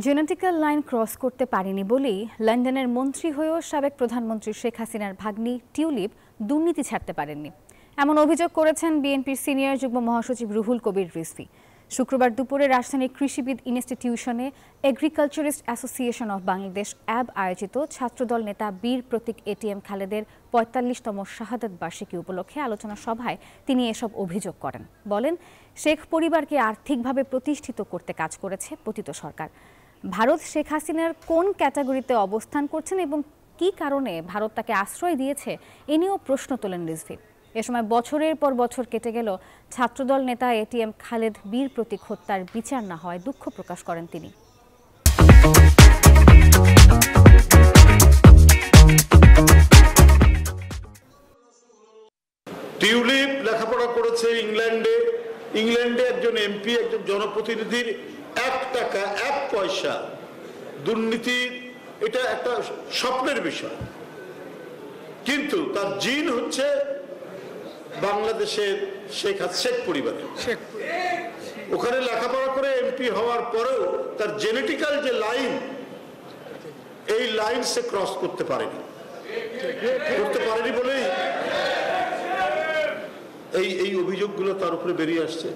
Genetical line cross করতে পারেনি বলেই লন্ডনের মন্ত্রী হয়েও সাবেক প্রধানমন্ত্রী শেখ হাসিনার ভাগ্নি টিউলিপ দুর্নীতি ছাড়তে পারেননি, এমন অভিযোগ করেছেন বিএনপির সিনিয়র যুগ্ম মহাসচিব রুহুল কবির রিজভী। শুক্রবার দুপুরে রাজধানীর কৃষিবিদ ইনস্টিটিউশনে এগ্রিকালচারিস্ট অ্যাসোসিয়েশন অব বাংলাদেশ অ্যাব আয়োজিত ছাত্রদল নেতা বীর প্রতীক এটিএম খালেদের ৪৫তম শাহাদাত বার্ষিকী উপলক্ষে আলোচনা সভায় তিনি এসব অভিযোগ করেন। বলেন, শেখ পরিবারকে আর্থিকভাবে প্রতিষ্ঠিত করতে কাজ করেছে পতিত সরকার। ভারত শেখ হাসিনার কোন ক্যাটাগরিতে অবস্থান করছেন এবং কী কারণে ভারত তাকে আশ্রয় দিয়েছে এ নিয়েও প্রশ্ন তোলেন রিজভী। এ সময় বছরের পর বছর কেটে গেল, ছাত্রদল নেতা এটিএম খালেদ বীর প্রতীক হত্যার বিচার না হওয়ায় দুঃখ প্রকাশ করেন তিনি। টিউলিপ লেখাপড়া করেছে ইংল্যান্ডে একজন এমপি, একজন জনপ্রতিনিধির ১ টাকা ১ পয়সা দুর্নীতি, এটা একটা স্বপ্নের বিষয়। কিন্তু তার জিন হচ্ছে বাংলাদেশের শেখ পরিবারের। ওখানে লেখাপড়া করে এমপি হওয়ার পরেও তার জেনেটিক্যাল যে লাইন, এই লাইন সে ক্রস করতে পারেনি বলেই এই অভিযোগগুলো তার উপরে বেরিয়ে আসছে।